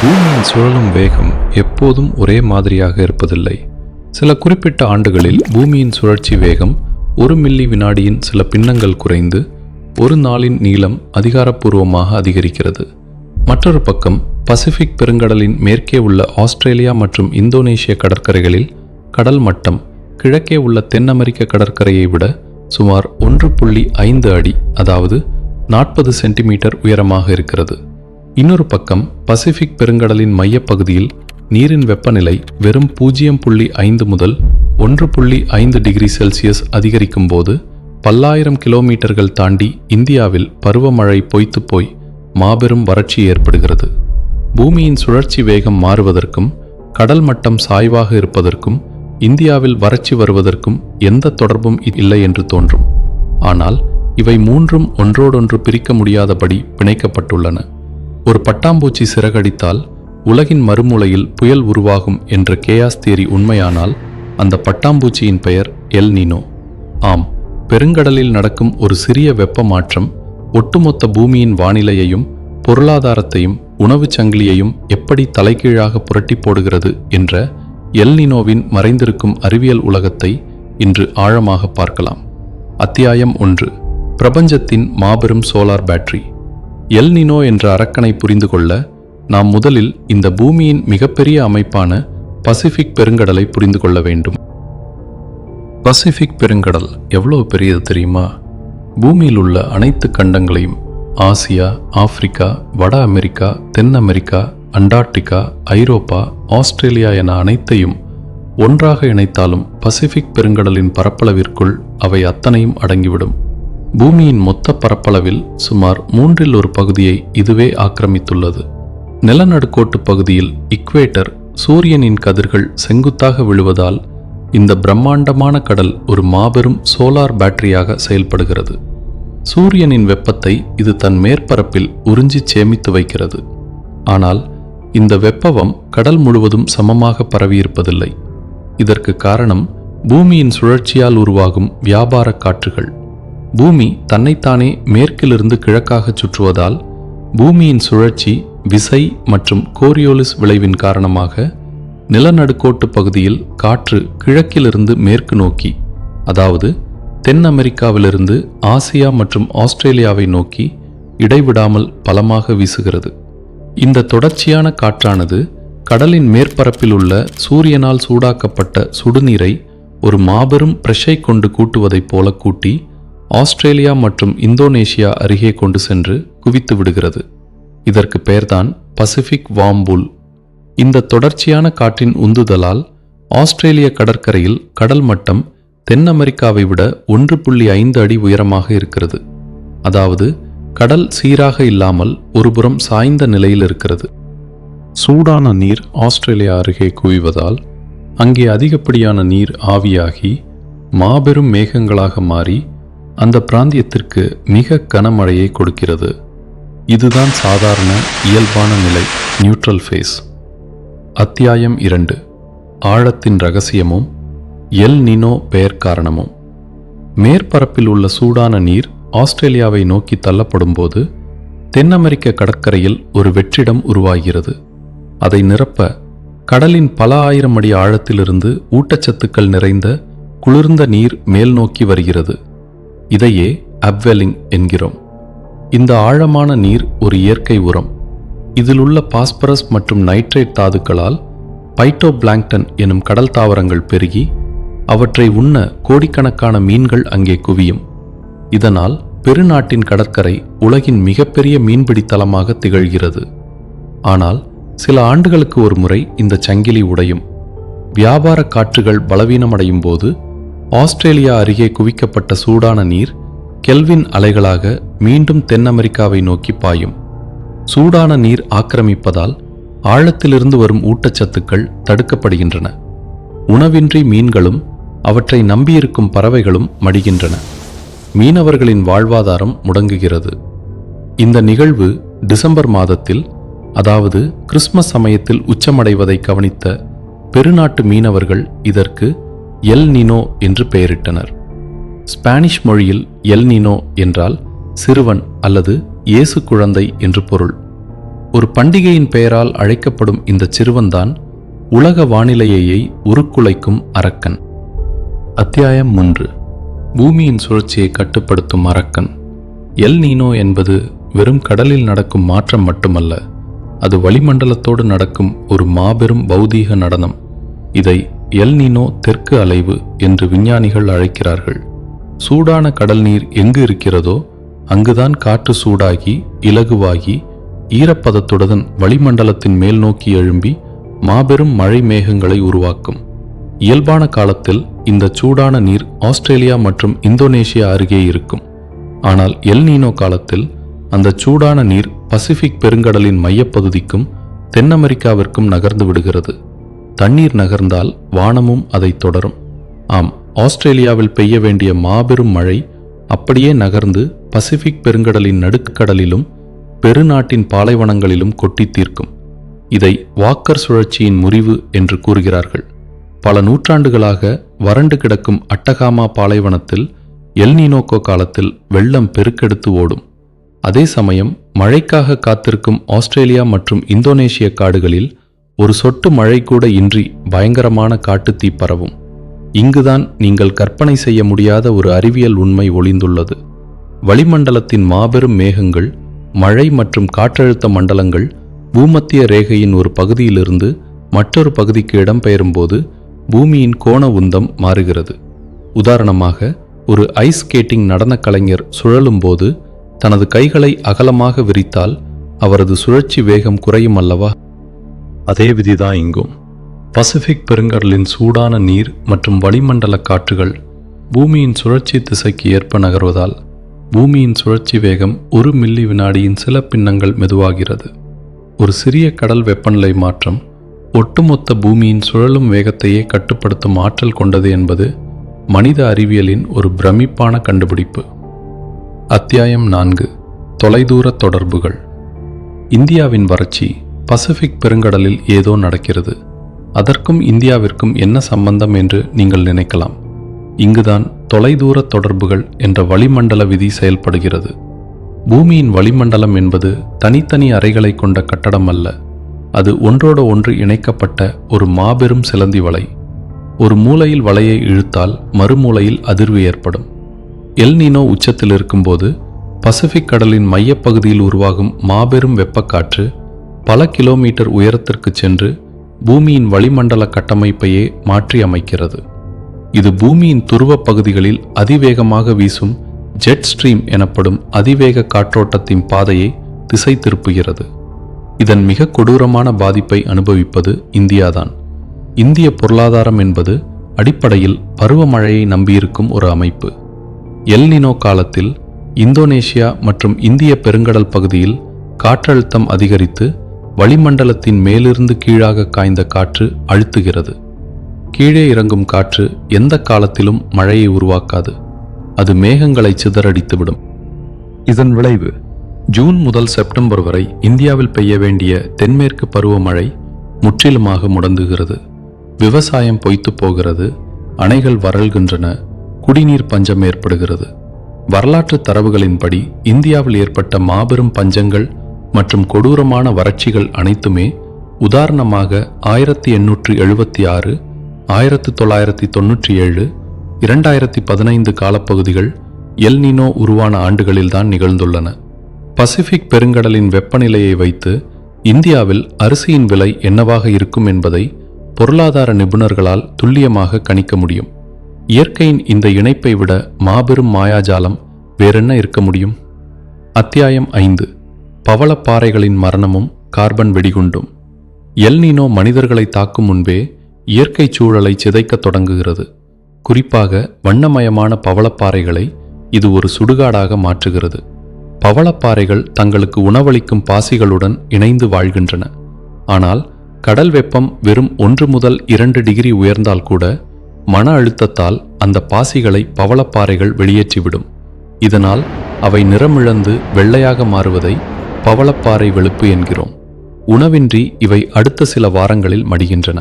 பூமியின் சுழலும் வேகம் எப்போதும் ஒரே மாதிரியாக இருப்பதில்லை. சில குறிப்பிட்ட ஆண்டுகளில் பூமியின் சுழற்சி வேகம் 1 மில்லி வினாடியின் சில பின்னங்கள் குறைந்து ஒரு நாளின் நீளம் அதிகாரப்பூர்வமாக அதிகரிக்கிறது. மற்றொரு பக்கம் பசிபிக் பெருங்கடலின் மேற்கே உள்ள ஆஸ்திரேலியா மற்றும் இந்தோனேஷிய கடற்கரைகளில் கடல் மட்டம் கிழக்கே உள்ள தென் அமெரிக்க கடற்கரையை விட சுமார் 1.5 அடி, அதாவது 40 சென்டிமீட்டர் உயரமாக இருக்கிறது. இன்னொரு பக்கம் பசிபிக் பெருங்கடலின் மையப்பகுதியில் நீரின் வெப்பநிலை வெறும் 0.5 முதல் 1.5 டிகிரி செல்சியஸ் அதிகரிக்கும் போது பல்லாயிரம் கிலோமீட்டர்கள் தாண்டி இந்தியாவில் பருவமழை பொய்த்து போய் மாபெரும் வறட்சி ஏற்படுகிறது. பூமியின் சுழற்சி வேகம் மாறுவதற்கும் கடல் மட்டம் சாய்வாக இருப்பதற்கும் இந்தியாவில் வறட்சி வருவதற்கும் எந்த தொடர்பும் இல்லை என்று தோன்றும். ஆனால் இவை மூன்றும் ஒன்றோடொன்று பிரிக்க முடியாதபடி பிணைக்கப்பட்டுள்ளன. ஒரு பட்டாம்பூச்சி சிறகடித்தால் உலகின் மறுமூலையில் புயல் உருவாகும் என்ற கேயாஸ் தியரி உண்மையானால் அந்த பட்டாம்பூச்சியின் பெயர் எல் நீனோ. ஆம், பெருங்கடலில் நடக்கும் ஒரு சிறிய வெப்ப மாற்றம் ஒட்டுமொத்த பூமியின் வானிலையையும் பொருளாதாரத்தையும் உணவுச் சங்கிலியையும் எப்படி தலைகீழாக புரட்டி போடுகிறது என்ற எல் நீனோவின் மறைந்திருக்கும் அறிவியல் உலகத்தை இன்று ஆழமாக பார்க்கலாம். அத்தியாயம் 1. பிரபஞ்சத்தின் மாபெரும் சோலார் பேட்டரி. எல் நீனோ என்ற அரக்கனை புரிந்து கொள்ள நாம் முதலில் இந்த பூமியின் மிகப்பெரிய அமைப்பான பசிபிக் பெருங்கடலை புரிந்து கொள்ள வேண்டும். பசிபிக் பெருங்கடல் எவ்வளவு பெரியது தெரியுமா? பூமியில் உள்ள அனைத்து கண்டங்களையும், ஆசியா, ஆப்பிரிக்கா, வட அமெரிக்கா, தென் அமெரிக்கா, அண்டார்டிகா, ஐரோப்பா, ஆஸ்திரேலியா என அனைத்தையும் ஒன்றாக இணைத்தாலும் பசிபிக் பெருங்கடலின் பரப்பளவிற்குள் அவை அத்தனையும் அடங்கிவிடும். பூமியின் மொத்த பரப்பளவில் சுமார் 1/3 பகுதியை இதுவே ஆக்கிரமித்துள்ளது. நிலநடுக்கோட்டு பகுதியில் இக்வேட்டர் சூரியனின் கதிர்கள் செங்குத்தாக விழுவதால் இந்த பிரம்மாண்டமான கடல் ஒரு மாபெரும் சோலார் பேட்டரியாக செயல்படுகிறது. சூரியனின் வெப்பத்தை இது தன் மேற்பரப்பில் உறிஞ்சி சேமித்து வைக்கிறது. ஆனால் இந்த வெப்பம் கடல் முழுவதும் சமமாக பரவியிருப்பதில்லை. இதற்கு காரணம் பூமியின் சுழற்சியால் உருவாகும் வியாபார காற்றுகள். பூமி தன்னைத்தானே மேற்கிலிருந்து கிழக்காக சுற்றுவதால் பூமியின் சுழற்சி, விசை மற்றும் கோரியோலிஸ் விளைவின் காரணமாக நிலநடுக்கோட்டு பகுதியில் காற்று கிழக்கிலிருந்து மேற்கு நோக்கி, அதாவது தென் அமெரிக்காவிலிருந்து ஆசியா மற்றும் ஆஸ்திரேலியாவை நோக்கி இடைவிடாமல் பலமாக வீசுகிறது. இந்த தொடர்ச்சியான காற்றானது கடலின் மேற்பரப்பில் உள்ள சூரியனால் சூடாக்கப்பட்ட சுடுநீரை ஒரு மாபெரும் பிரஷை கொண்டு கூட்டுவதைப் போல கூட்டி ஆஸ்திரேலியா மற்றும் இந்தோனேஷியா அருகே கொண்டு சென்று குவித்து விடுகிறது. இதற்கு பெயர்தான் பசிபிக் வார்ம் பூல். இந்த தொடர்ச்சியான காற்றின் உந்துதலால் ஆஸ்திரேலிய கடற்கரையில் கடல் மட்டம் தென் அமெரிக்காவை விட 1.5 அடி உயரமாக இருக்கிறது. அதாவது கடல் சீராக இல்லாமல் ஒருபுறம் சாய்ந்த நிலையில் இருக்கிறது. சூடான நீர் ஆஸ்திரேலியா அருகே குவிவதால் அங்கே அதிகப்படியான நீர் ஆவியாகி மாபெரும் மேகங்களாக மாறி அந்த பிராந்தியத்திற்கு மிக கனமழையை கொடுக்கிறது. இதுதான் சாதாரண இயல்பான நிலை, நியூட்ரல் ஃபேஸ். அத்தியாயம் 2. ஆழத்தின் ரகசியமும் எல் நீனோ பெயர் காரணமும். மேற்பரப்பில் உள்ள சூடான நீர் ஆஸ்திரேலியாவை நோக்கி தள்ளப்படும் போது தென் அமெரிக்க கடற்கரையில் ஒரு வெற்றிடம் உருவாகிறது. அதை நிரப்ப கடலின் பல ஆயிரம் அடி ஆழத்திலிருந்து ஊட்டச்சத்துக்கள் நிறைந்த குளிர்ந்த நீர் மேல் நோக்கி வருகிறது. இதையே அப்வெல்லிங் என்கிறோம். இந்த ஆழமான நீர் ஒரு இயற்கை உரம். இதில் உள்ள பாஸ்பரஸ் மற்றும் நைட்ரேட் தாதுக்களால் பைட்டோபிளாங்க்டன் எனும் கடல் தாவரங்கள் பெருகி அவற்றை உண்ண கோடிக்கணக்கான மீன்கள் அங்கே குவியும். இதனால் பெருநாட்டின் கடற்கரை உலகின் மிகப்பெரிய மீன்பிடி தலமாக திகழ்கிறது. ஆனால் சில ஆண்டுகளுக்கு ஒரு முறை இந்த சங்கிலி உடையும். வியாபார காற்றுகள் பலவீனமடையும் போது ஆஸ்திரேலியா அருகே குவிக்கப்பட்ட சூடான நீர் கெல்வின் அலைகளாக மீண்டும் தென் அமெரிக்காவை நோக்கி பாயும். சூடான நீர் ஆக்கிரமிப்பதால் ஆழத்திலிருந்து வரும் ஊட்டச்சத்துக்கள் தடுக்கப்படுகின்றன. உணவின்றி மீன்களும் அவற்றை நம்பியிருக்கும் பறவைகளும் மடிகின்றன. மீனவர்களின் வாழ்வாதாரம் முடங்குகிறது. இந்த நிகழ்வு டிசம்பர் மாதத்தில், அதாவது கிறிஸ்மஸ் சமயத்தில் உச்சமடைவதை கவனித்த பெருநாட்டு மீனவர்கள் இதற்கு எல் நீனோ என்று பெயரிட்டனர். ஸ்பானிஷ் மொழியில் எல் நீனோ என்றால் சிறுவன் அல்லது இயேசு குழந்தை என்று பொருள். ஒரு பண்டிகையின் பெயரால் அழைக்கப்படும் இந்த சிறுவன்தான் உலக வானிலையை உருக்குலைக்கும் அரக்கன். அத்தியாயம் 3. பூமியின் சுழற்சியை கட்டுப்படுத்தும் அரக்கன். எல் நீனோ என்பது வெறும் கடலில் நடக்கும் மாற்றம் மட்டுமல்ல, அது வளிமண்டலத்தோடு நடக்கும் ஒரு மாபெரும் பௌதீக நடனம். இதை எல் நீனோ தெற்கு அலைவு என்று விஞ்ஞானிகள் அழைக்கிறார்கள். சூடான கடல் நீர் எங்கு இருக்கிறதோ அங்குதான் காற்று சூடாகி இலகுவாகி ஈரப்பதத்துடன் வளிமண்டலத்தின் மேல் நோக்கி எழும்பி மாபெரும் மழை மேகங்களை உருவாக்கும். இயல்பான காலத்தில் இந்த சூடான நீர் ஆஸ்திரேலியா மற்றும் இந்தோனேஷியா அருகே இருக்கும். ஆனால் எல் நீனோ காலத்தில் அந்த சூடான நீர் பசிபிக் பெருங்கடலின் மையப்பகுதிக்கும் தென் அமெரிக்காவிற்கும் நகர்ந்து விடுகிறது. தண்ணீர் நகர்ந்தால் வானமும் அதை தொடரும். ஆம், ஆஸ்திரேலியாவில் பெய்ய வேண்டிய மாபெரும் மழை அப்படியே நகர்ந்து பசிபிக் பெருங்கடலின் நடுக்கடலிலும் பெருநாட்டின் பாலைவனங்களிலும் கொட்டி தீர்க்கும். இதை வாக்கர் சுழற்சியின் முறிவு என்று கூறுகிறார்கள். பல நூற்றாண்டுகளாக வறண்டு கிடக்கும் அட்டகாமா பாலைவனத்தில் எல் நீனோக்கோ காலத்தில் வெள்ளம் பெருக்கெடுத்து ஓடும். அதே சமயம் மழைக்காக காத்திருக்கும் ஆஸ்திரேலியா மற்றும் இந்தோனேஷிய காடுகளில் ஒரு சொட்டு மழை கூட இன்றி பயங்கரமான காட்டுத்தீ பரவும். இங்குதான் நீங்கள் கற்பனை செய்ய முடியாத ஒரு அறிவியல் உண்மை ஒளிந்துள்ளது. வளிமண்டலத்தின் மாபெரும் மேகங்கள், மழை மற்றும் காற்றழுத்த மண்டலங்கள் பூமத்திய ரேகையின் ஒரு பகுதியிலிருந்து மற்றொரு பகுதிக்கு இடம்பெயரும்போது பூமியின் கோண உந்தம் மாறுகிறது. உதாரணமாக, ஒரு ஐஸ் ஸ்கேட்டிங் நடன கலைஞர் சுழலும் போது தனது கைகளை அகலமாக விரித்தால் அவரது சுழற்சி வேகம் குறையும் அல்லவா? அதே விதிதான் இங்கும். பசிபிக் பெருங்கடலின் சூடான நீர் மற்றும் வளிமண்டல காற்றுகள் பூமியின் சுழற்சி திசைக்கு ஏற்ப நகர்வதால் பூமியின் சுழற்சி வேகம் 1 மில்லி வினாடியின் சில பின்னங்கள் மெதுவாகிறது. ஒரு சிறிய கடல் வெப்பநிலை மாற்றம் ஒட்டுமொத்த பூமியின் சுழலும் வேகத்தையே கட்டுப்படுத்தும் ஆற்றல் கொண்டது என்பது மனித அறிவியலின் ஒரு பிரமிப்பான கண்டுபிடிப்பு. அத்தியாயம் 4. தொலைதூர தொடர்புகள். இந்தியாவின் வறட்சி பசிபிக் பெருங்கடலில் ஏதோ நடக்கிறது. அதற்கும் இந்தியாவிற்கும் என்ன சம்பந்தம் என்று நீங்கள் நினைக்கலாம். இங்குதான் தொலைதூர தொடர்புகள் என்ற வளிமண்டல விதி செயல்படுகிறது. பூமியின் வளிமண்டலம் என்பது தனித்தனி அறைகளை கொண்ட கட்டடம் அல்ல. அது ஒன்றோடு ஒன்று இணைக்கப்பட்ட ஒரு மாபெரும் சிலந்தி வலை. ஒரு மூலையில் வலையை இழுத்தால் மறுமூலையில் அதிர்வு ஏற்படும். எல் நீனோ உச்சத்தில் இருக்கும்போது பசிபிக் கடலின் மையப்பகுதியில் உருவாகும் மாபெரும் வெப்பக்காற்று பல கிலோமீட்டர் உயரத்திற்கு சென்று பூமியின் வளிமண்டல கட்டமைப்பையே மாற்றி அமைக்கிறது. இது பூமியின் துருவ பகுதிகளில் அதிவேகமாக வீசும் ஜெட் ஸ்ட்ரீம் எனப்படும் அதிவேக காற்றோட்டத்தின் பாதையை திசை திருப்புகிறது. இதன் மிக கொடூரமான பாதிப்பை அனுபவிப்பது இந்தியாதான். இந்திய பொருளாதாரம் என்பது அடிப்படையில் பருவமழையை நம்பியிருக்கும் ஒரு அமைப்பு. எல் நீனோ காலத்தில் இந்தோனேஷியா மற்றும் இந்திய பெருங்கடல் பகுதியில் காற்றழுத்தம் அதிகரித்து வளிமண்டலத்தின் மேலிருந்து கீழாக காய்ந்த காற்று அழுத்துகிறது. கீழே இறங்கும் காற்று எந்த காலத்திலும் மழையை உருவாக்காது. அது மேகங்களை சிதறடித்துவிடும். இதன் விளைவு ஜூன் முதல் செப்டம்பர் வரை இந்தியாவில் பெய்ய வேண்டிய தென்மேற்கு பருவமழை முற்றிலுமாக முடங்குகிறது. விவசாயம் பொய்த்து போகிறது. அணைகள் வறள்கின்றன. குடிநீர் பஞ்சம் ஏற்படுகிறது. வரலாற்று தரவுகளின்படி இந்தியாவில் ஏற்பட்ட மாபெரும் பஞ்சங்கள் மற்றும் கொடூரமான வறட்சிகள் அனைத்துமே உதாரணமாக 1876, 1997, 2015 காலப்பகுதிகள் எல் நீனோ உருவான ஆண்டுகளில்தான் நிகழ்ந்துள்ளன. பசிபிக் பெருங்கடலின் வெப்பநிலையை வைத்து இந்தியாவில் அரிசியின் விலை என்னவாக இருக்கும் என்பதை பொருளாதார நிபுணர்களால் துல்லியமாக கணிக்க முடியும். இயற்கையின் இந்த இணைப்பை விட மாபெரும் மாயாஜாலம் வேறென்ன இருக்க முடியும்? அத்தியாயம் 5. பவளப்பாறைகளின் மரணமும் கார்பன் வெடிகுண்டும். எல் நீனோ மனிதர்களை தாக்கும் முன்பே இயற்கை சூழலை சிதைக்கத் தொடங்குகிறது. குறிப்பாக வண்ணமயமான பவளப்பாறைகளை இது ஒரு சுடுகாடாக மாற்றுகிறது. பவளப்பாறைகள் தங்களுக்கு உணவளிக்கும் பாசிகளுடன் இணைந்து வாழ்கின்றன. ஆனால் கடல் வெப்பம் வெறும் 1 முதல் 2 டிகிரி உயர்ந்தால் கூட மன அழுத்தத்தால் அந்த பாசிகளை பவளப்பாறைகள் வெளியேற்றிவிடும். இதனால் அவை நிறமிழந்து வெள்ளையாக மாறுவதை பவளப்பாறை வெளுப்பு என்கிறோம். உணவின்றி இவை அடுத்த சில வாரங்களில் மடிகின்றன.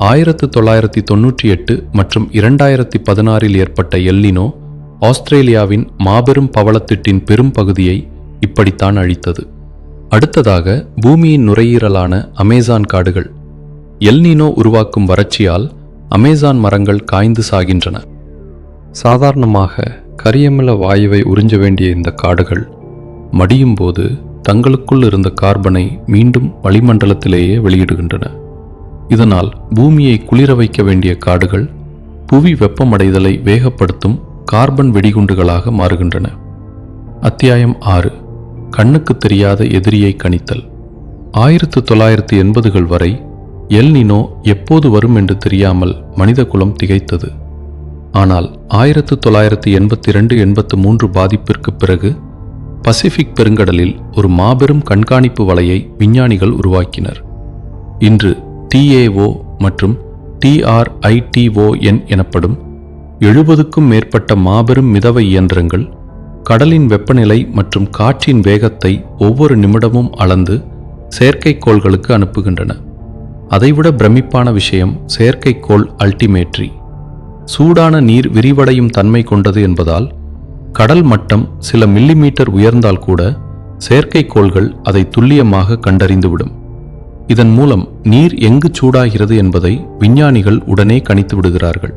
1998 மற்றும் 2016 ஏற்பட்ட எல் நீனோ ஆஸ்திரேலியாவின் மாபெரும் பவளத்திட்டின் பெரும் பகுதியை இப்படித்தான் அழித்தது. அடுத்ததாக பூமியின் நுரையீரலான அமேசான் காடுகள். எல் நீனோ உருவாக்கும் வறட்சியால் அமேசான் மரங்கள் காய்ந்து சாகின்றன. சாதாரணமாக கரியமில வாயுவை உறிஞ்ச வேண்டிய இந்த காடுகள் மடியும் போது தங்களுக்குள் இருந்த கார்பனை மீண்டும் வளிமண்டலத்திலேயே வெளியிடுகின்றன. இதனால் பூமியை குளிர வைக்க வேண்டிய காடுகள் புவி வெப்பமடைதலை வேகப்படுத்தும் கார்பன் வெடிகுண்டுகளாக மாறுகின்றன. அத்தியாயம் 6. கண்ணுக்கு தெரியாத எதிரியை கணித்தல். 1980கள் வரை எல் நீனோ எப்போது வரும் என்று தெரியாமல் மனித குலம் திகைத்தது. ஆனால் 1982-83 பாதிப்பிற்கு பிறகு பசிபிக் பெருங்கடலில் ஒரு மாபெரும் கண்காணிப்பு வலையை விஞ்ஞானிகள் உருவாக்கினர். இன்று TAO மற்றும் TRITON எனப்படும் 70க்கும் மேற்பட்ட மாபெரும் மிதவை இயந்திரங்கள் கடலின் வெப்பநிலை மற்றும் காற்றின் வேகத்தை ஒவ்வொரு நிமிடமும் அளந்து செயற்கைக்கோள்களுக்கு அனுப்புகின்றன. அதைவிட பிரமிப்பான விஷயம் செயற்கைக்கோள் அல்டிமேட்ரி. சூடான நீர் விரிவடையும் தன்மை கொண்டது என்பதால் கடல் மட்டம் சில மில்லிமீட்டர் உயர்ந்தால் கூட செயற்கைக்கோள்கள் அதை துல்லியமாக கண்டறிந்துவிடும். இதன் மூலம் நீர் எங்கு சூடாகிறது என்பதை விஞ்ஞானிகள் உடனே கணித்து விடுகிறார்கள்.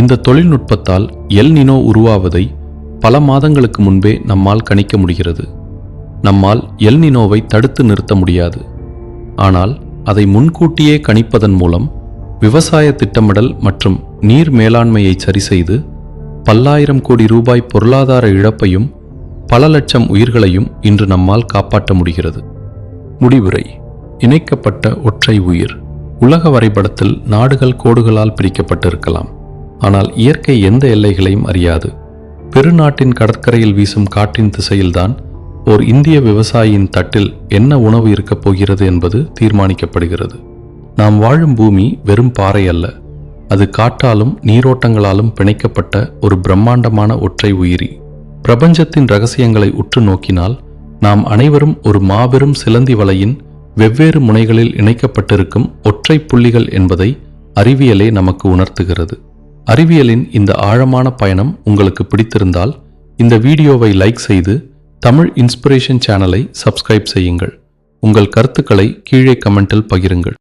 இந்த தொழில்நுட்பத்தால் எல் நீனோ உருவாவதை பல மாதங்களுக்கு முன்பே நம்மால் கணிக்க முடிகிறது. நம்மால் எல் நீனோவை தடுத்து நிறுத்த முடியாது. ஆனால் அதை முன்கூட்டியே கணிப்பதன் மூலம் விவசாய திட்டமிடல் மற்றும் நீர் மேலாண்மையை சரிசெய்து பல்லாயிரம் கோடி ரூபாய் பொருளாதார இழப்பையும் பல லட்சம் உயிர்களையும் இன்று நம்மால் காப்பாற்ற முடிகிறது. முடிவுரை. இணைக்கப்பட்ட ஒற்றை உயிர். உலக வரைபடத்தில் நாடுகள் கோடுகளால் பிரிக்கப்பட்டிருக்கலாம். ஆனால் இயற்கை எந்த எல்லைகளையும் அறியாது. பெருநாட்டின் கடற்கரையில் வீசும் காற்றின் திசையில்தான் ஓர் இந்திய விவசாயியின் தட்டில் என்ன உணவு இருக்கப் போகிறது என்பது தீர்மானிக்கப்படுகிறது. நாம் வாழும் பூமி வெறும் பாறை அல்ல. அது காற்றாலும் நீரோட்டங்களாலும் பிணைக்கப்பட்ட ஒரு பிரம்மாண்டமான ஒற்றை உயிரி. பிரபஞ்சத்தின் ரகசியங்களை உற்று நோக்கினால் நாம் அனைவரும் ஒரு மாபெரும் சிலந்தி வலையின் வெவ்வேறு முனைகளில் இணைக்கப்பட்டிருக்கும் ஒற்றை புள்ளிகள் என்பதை அறிவியலே நமக்கு உணர்த்துகிறது. அறிவியலின் இந்த ஆழமான பயணம் உங்களுக்கு பிடித்திருந்தால் இந்த வீடியோவை லைக் செய்து தமிழ் இன்ஸ்பிரேஷன் சேனலை சப்ஸ்கிரைப் செய்யுங்கள். உங்கள் கருத்துக்களை கீழே கமெண்டில் பகிருங்கள்.